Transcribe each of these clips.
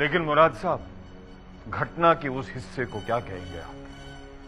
लेकिन मुराद साहब, घटना के उस हिस्से को क्या कहेंगे आप,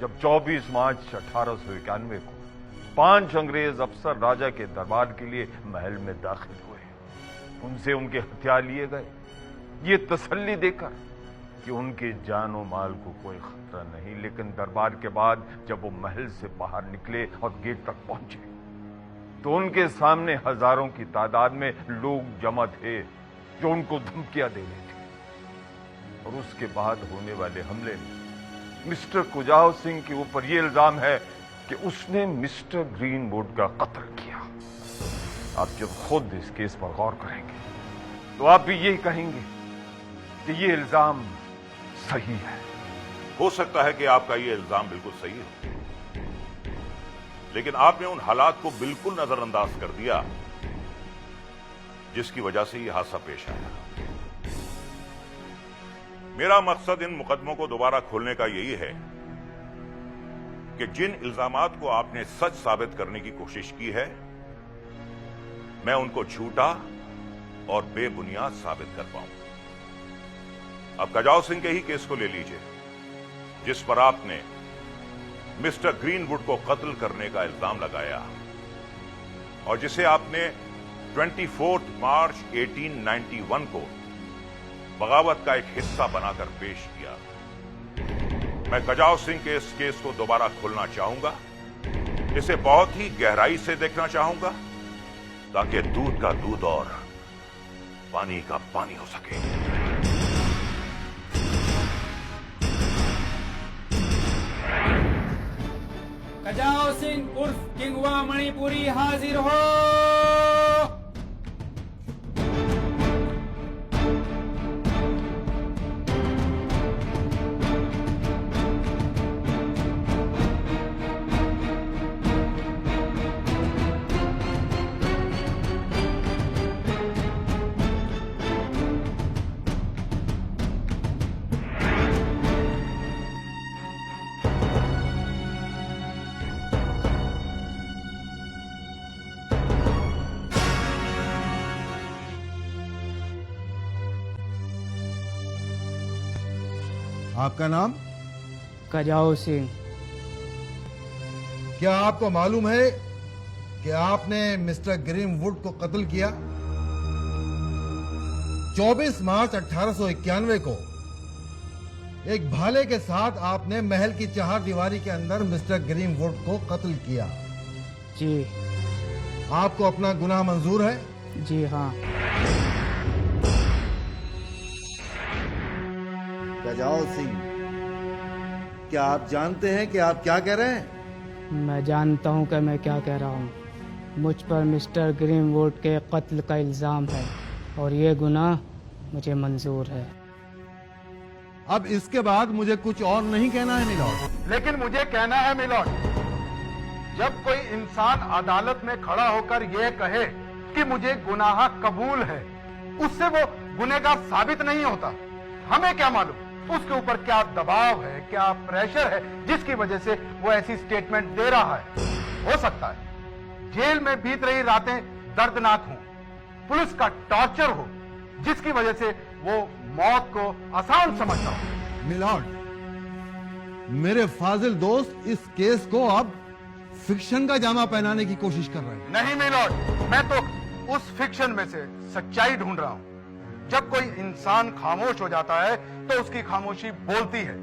जब 24 मार्च 1891 को 5 अंग्रेज अफसर राजा के दरबार के लिए महल में दाखिल हुए, उनसे उनके हथियार लिए गए, ये तसल्ली देकर कि उनके जानो माल को कोई खतरा नहीं। लेकिन दरबार के बाद जब वो महल से बाहर निकले और गेट तक पहुंचे तो उनके सामने हजारों की तादाद में लोग जमा थे जो उनको धमकियां दे रहे थे। और उसके बाद होने वाले हमले में मिस्टर कुजाव सिंह के ऊपर यह इल्जाम है कि उसने मिस्टर ग्रीनवुड का कत्ल किया। आप जब खुद इस केस पर गौर करेंगे तो आप भी यही कहेंगे कि यह इल्जाम सही है। हो सकता है कि आपका यह इल्जाम बिल्कुल सही हो, लेकिन आपने उन हालात को बिल्कुल नजरअंदाज कर दिया जिसकी वजह से यह हादसा पेश आया। मेरा मकसद इन मुकदमों को दोबारा खोलने का यही है कि जिन इल्जामात को आपने सच साबित करने की कोशिश की है, मैं उनको झूठा और बेबुनियाद साबित कर पाऊं। अब कजाव सिंह के ही केस को ले लीजिए, जिस पर आपने मिस्टर ग्रीनवुड को कत्ल करने का इल्जाम लगाया और जिसे आपने 24 मार्च 1891 को बगावत का एक हिस्सा बनाकर पेश किया। मैं कजाव सिंह के इस केस को दोबारा खोलना चाहूंगा, इसे बहुत ही गहराई से देखना चाहूंगा ताकि दूध का दूध और पानी का पानी हो सके। कजाव सिंह उर्फ किंगवा मणिपुरी हाजिर हो। आपका नाम? कजाव सिंह। क्या आपको मालूम है कि आपने मिस्टर ग्रीनवुड को कत्ल किया? 24 मार्च 1891 को एक भाले के साथ आपने महल की चार दीवारी के अंदर मिस्टर ग्रीनवुड को कत्ल किया। जी। आपको अपना गुनाह मंजूर है? जी हाँ। कजाव सिंह, क्या आप जानते हैं कि आप क्या कह रहे हैं? मैं जानता हूँ कि मैं क्या कह रहा हूँ। मुझ पर मिस्टर ग्रीनवुड के कत्ल का इल्जाम है और ये गुनाह मुझे मंजूर है। अब इसके बाद मुझे कुछ और नहीं कहना है मिलॉर्ड। लेकिन मुझे कहना है मिलॉर्ड, जब कोई इंसान अदालत में खड़ा होकर यह कहे कि मुझे गुनाह कबूल है, उससे वो गुनहगार साबित नहीं होता। हमें क्या मालूम उसके ऊपर क्या दबाव है, क्या प्रेशर है, जिसकी वजह से वो ऐसी स्टेटमेंट दे रहा है। हो सकता है जेल में बीत रही रातें दर्दनाक हों, पुलिस का टॉर्चर हो, जिसकी वजह से वो मौत को आसान समझता हो। मिलॉर्ड, मेरे फाजिल दोस्त इस केस को अब फिक्शन का जामा पहनाने की कोशिश कर रहे हैं। नहीं मिलॉर्ड, मैं तो उस फिक्शन में से सच्चाई ढूंढ रहा हूं। जब कोई इंसान खामोश हो जाता है तो उसकी खामोशी बोलती है।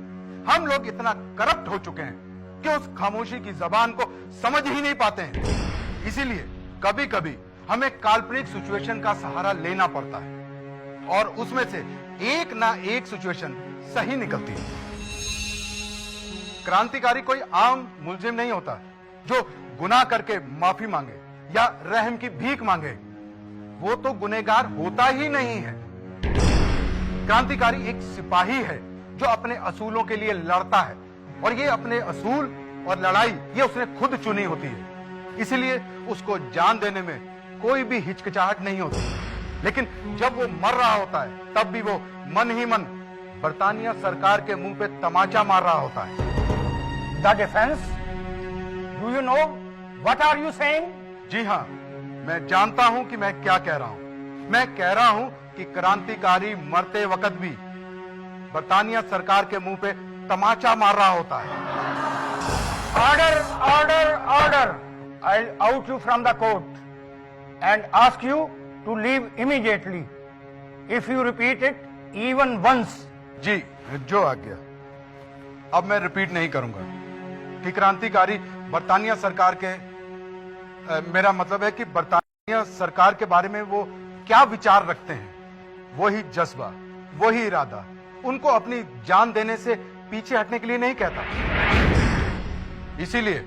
हम लोग इतना करप्ट हो चुके हैं कि उस खामोशी की जबान को समझ ही नहीं पाते हैं। इसीलिए कभी कभी हमें काल्पनिक सिचुएशन का सहारा लेना पड़ता है और उसमें से एक ना एक सिचुएशन सही निकलती है। क्रांतिकारी कोई आम मुलजिम नहीं होता जो गुनाह करके माफी मांगे या रहम की भीख मांगे। वो तो गुनहगार होता ही नहीं है। क्रांतिकारी एक सिपाही है जो अपने असूलों के लिए लड़ता है और ये अपने असूल और लड़ाई ये उसने खुद चुनी होती है। इसलिए उसको जान देने में कोई भी हिचकिचाहट नहीं होती। लेकिन जब वो मर रहा होता है तब भी वो मन ही मन बरतानिया सरकार के मुंह पे तमाचा मार रहा होता है। The defence, do you know what are you saying? जी हाँ, मैं जानता हूं कि मैं क्या कह रहा हूं। मैं कह रहा हूं कि क्रांतिकारी मरते वक्त भी बरतानिया सरकार के मुंह पे तमाचा मार रहा होता है। Order, order, order. I'll out you from the court and ask you to leave immediately. If you repeat it even once. जी, जो आ गया। अब मैं रिपीट नहीं करूंगा कि क्रांतिकारी बरतानिया सरकार के मेरा मतलब है कि बरतानिया सरकार के बारे में वो क्या विचार रखते हैं, वही जज्बा, वही इरादा उनको अपनी जान देने से पीछे हटने के लिए नहीं कहता। इसीलिए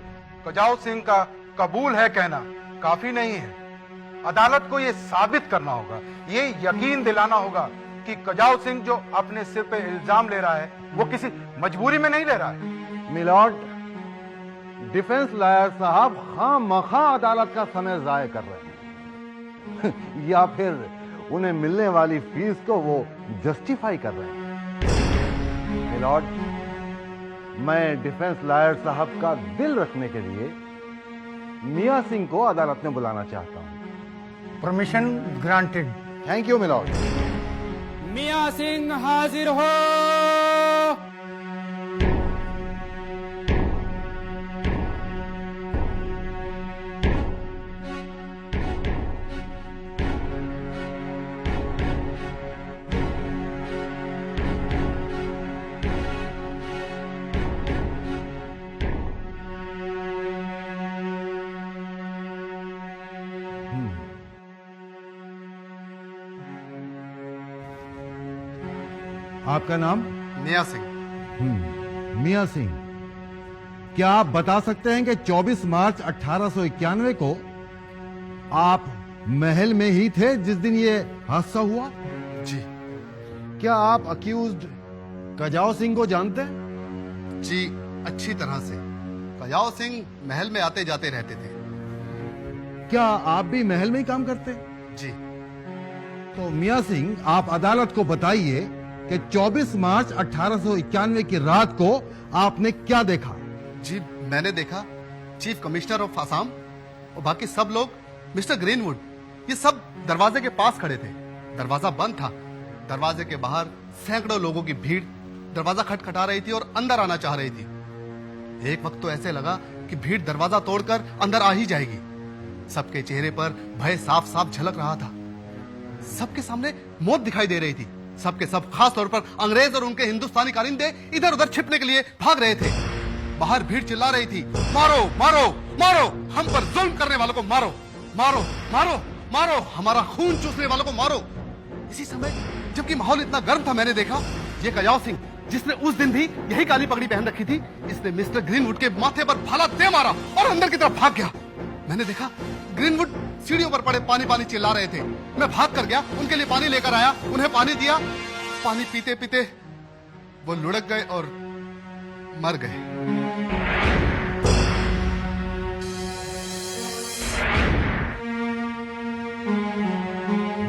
कजाऊ सिंह का कबूल है कहना काफी नहीं है। अदालत को यह साबित करना होगा, ये यकीन दिलाना होगा कि कजाऊ सिंह जो अपने सिर पे इल्जाम ले रहा है वो किसी मजबूरी में नहीं ले रहा है। मिलॉर्ड, डिफेंस लॉयर साहब खामखा अदालत का समय जाया कर रहे हैं या फिर उन्हें मिलने वाली फीस को वो जस्टिफाई कर रहे हैं। मिलॉर्ड, मैं डिफेंस लॉयर साहब का दिल रखने के लिए मियां सिंह को अदालत में बुलाना चाहता हूं। Permission granted. Thank you my lord. मियां सिंह हाजिर हो। आपका नाम? मियां सिंह। मियां सिंह, क्या आप बता सकते हैं कि 24 मार्च 1891 को आप महल में ही थे जिस दिन ये हादसा हुआ? जी क्या आप अक्यूज्ड कजाऊ सिंह को जानते हैं? जी, अच्छी तरह से। कजाऊ सिंह महल में आते जाते रहते थे। क्या आप भी महल में ही काम करते? जी। तो मियां सिंह, आप अदालत को बताइए कि 24 मार्च 1891 की रात को आपने क्या देखा? जी, मैंने देखा चीफ कमिश्नर ऑफ आसाम और बाकी सब लोग, मिस्टर ग्रीनवुड, ये सब दरवाजे के पास खड़े थे। दरवाजा बंद था। दरवाजे के बाहर सैकड़ों लोगों की भीड़ दरवाजा खटखटा रही थी और अंदर आना चाह रही थी। एक वक्त तो ऐसे लगा कि भीड़ दरवाजा तोड़कर अंदर आ ही जाएगी। सबके चेहरे पर भय साफ साफ झलक रहा था। सबके सामने मौत दिखाई दे रही थी। सबके सब, खास तौर पर अंग्रेज और उनके हिंदुस्तानी कारिंदे इधर उधर छिपने के लिए भाग रहे थे। बाहर भीड़ चिल्ला रही थी, मारो मारो मारो, हम पर जुल्म करने वालों को मारो मारो मारो मारो, हमारा खून चूसने वालों को मारो। इसी समय जबकि माहौल इतना गर्म था, मैंने देखा ये कजाऊ सिंह, जिसने उस दिन भी यही काली पगड़ी पहन रखी थी, इसने मिस्टर ग्रीनवुड के माथे पर भाला दे मारा और अंदर की तरफ भाग गया। मैंने देखा ग्रीनवुड सीढ़ियों पर पड़े पानी पानी चिल्ला रहे थे। मैं भाग कर गया, उनके लिए पानी लेकर आया, उन्हें पानी दिया। पानी पीते पीते वो लुढ़क गए और मर गए।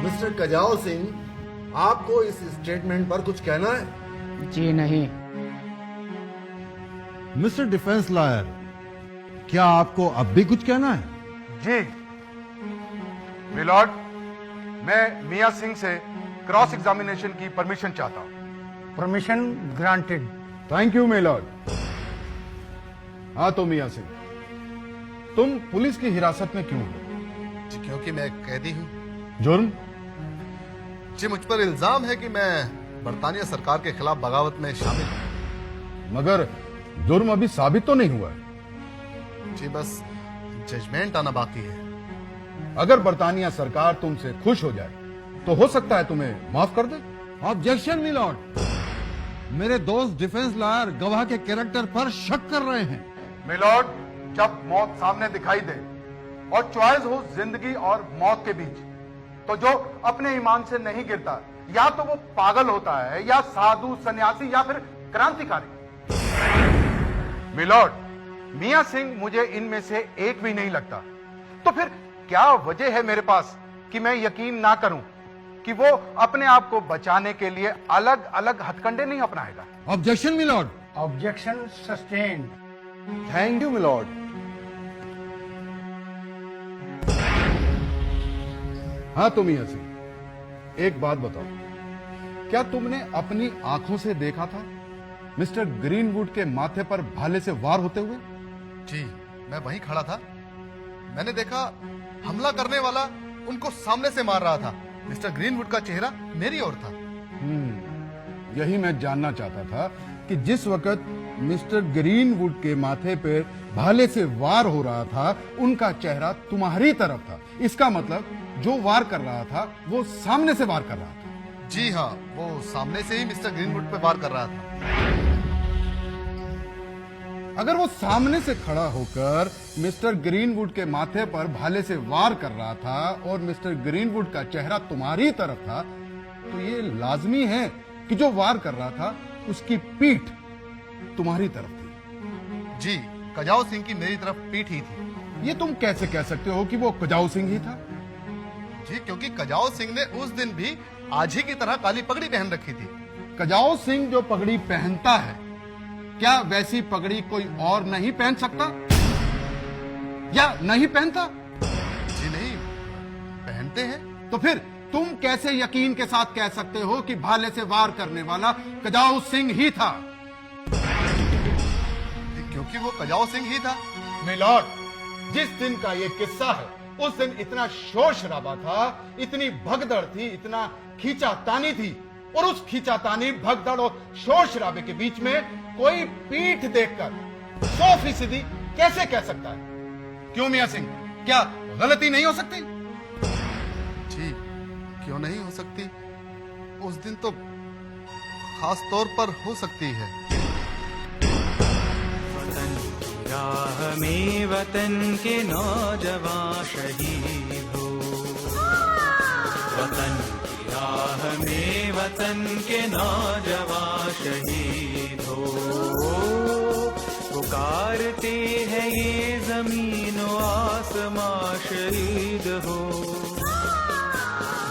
मिस्टर कजाऊ सिंह, आपको इस स्टेटमेंट पर कुछ कहना है? जी नहीं। मिस्टर डिफेंस लॉयर, क्या आपको अब भी कुछ कहना है? जी मिलॉर्ड, मैं मियां सिंह से क्रॉस एग्जामिनेशन की परमिशन चाहता हूं। Permission granted. Thank you milord. हाँ तो मियां सिंह, तुम पुलिस की हिरासत में क्यों हो? जी, क्योंकि मैं कैदी हूँ। जुर्म? जी, मुझ पर इल्जाम है कि मैं बरतानिया सरकार के खिलाफ बगावत में शामिल हूँ। मगर जुर्म अभी साबित तो नहीं हुआ है। जी, बस जजमेंट आना बाकी है। अगर बरतानिया सरकार तुमसे खुश हो जाए तो हो सकता है तुम्हें माफ कर दे। ऑब्जेक्शन मिलॉर्ड, मेरे दोस्त डिफेंस लॉयर गवाह के कैरेक्टर पर शक कर रहे हैं। मिलॉर्ड, जब मौत सामने दिखाई दे और चॉइस हो जिंदगी और मौत के बीच, तो जो अपने ईमान से नहीं गिरता, या तो वो पागल होता है, या साधु, सन्यासी, या फिर क्रांतिकारी। मिलॉर्ड, मियां सिंह मुझे इनमें से एक भी नहीं लगता। तो फिर क्या वजह है मेरे पास कि मैं यकीन ना करूं कि वो अपने आप को बचाने के लिए अलग अलग हथकंडे नहीं अपनाएगा? Objection my lord. Objection sustained. Thank you milord. हाँ तो मियां सिंह, एक बात बताओ, क्या तुमने अपनी आंखों से देखा था मिस्टर ग्रीनवुड के माथे पर भाले से वार होते हुए? जी, मैं वहीं खड़ा था। मैंने देखा हमला करने वाला उनको सामने से मार रहा था। मिस्टर ग्रीनवुड का चेहरा मेरी ओर था। यही मैं जानना चाहता था कि जिस वक्त मिस्टर ग्रीनवुड के माथे पे भाले से वार हो रहा था, उनका चेहरा तुम्हारी तरफ था। इसका मतलब जो वार कर रहा था वो सामने से वार कर रहा था। जी हाँ, वो सामने से ही मिस्टर ग्रीनवुड पे वार कर रहा था। अगर वो सामने से खड़ा होकर मिस्टर ग्रीनवुड के माथे पर भाले से वार कर रहा था और मिस्टर ग्रीनवुड का चेहरा तुम्हारी तरफ था, तो ये लाजमी है कि जो वार कर रहा था उसकी पीठ तुम्हारी तरफ थी। जी, कजाऊ सिंह की मेरी तरफ पीठ ही थी। ये तुम कैसे कह सकते हो कि वो कजाऊ सिंह ही था? जी, क्योंकि कजाऊ सिंह ने उस दिन भी आज ही की तरह काली पगड़ी पहन रखी थी। कजाऊ सिंह जो पगड़ी पहनता है, क्या वैसी पगड़ी कोई और नहीं पहन सकता या नहीं पहनता? जी नहीं, पहनते हैं। तो फिर तुम कैसे यकीन के साथ कह सकते हो कि भाले से वार करने वाला कजाऊ सिंह ही था? क्योंकि वो कजाऊ सिंह ही था। मिलॉर्ड, जिस दिन का ये किस्सा है, उस दिन इतना शोर शराबा था, इतनी भगदड़ थी, इतना खींचातानी थी, और उस खींचातानी, भगदड़ और शोर शराबे के बीच में कोई पीठ देखकर 100% कैसे कह सकता है? क्यों मियां सिंह, क्या गलती नहीं हो सकती? जी, क्यों नहीं हो सकती? उस दिन तो खास तौर पर हो सकती है। वतन की राह में वतन के नौजवान शहीद हो, वतन की राह में वतन के नौजवान शहीद हो, पुकारते हैं ये जमीन व आसमां शहीद हो।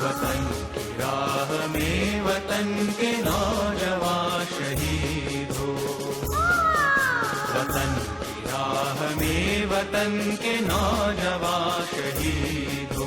वतन की राह में वतन के नौजवान शहीद हो, वतन की राह में वतन के नौजवान शहीद हो।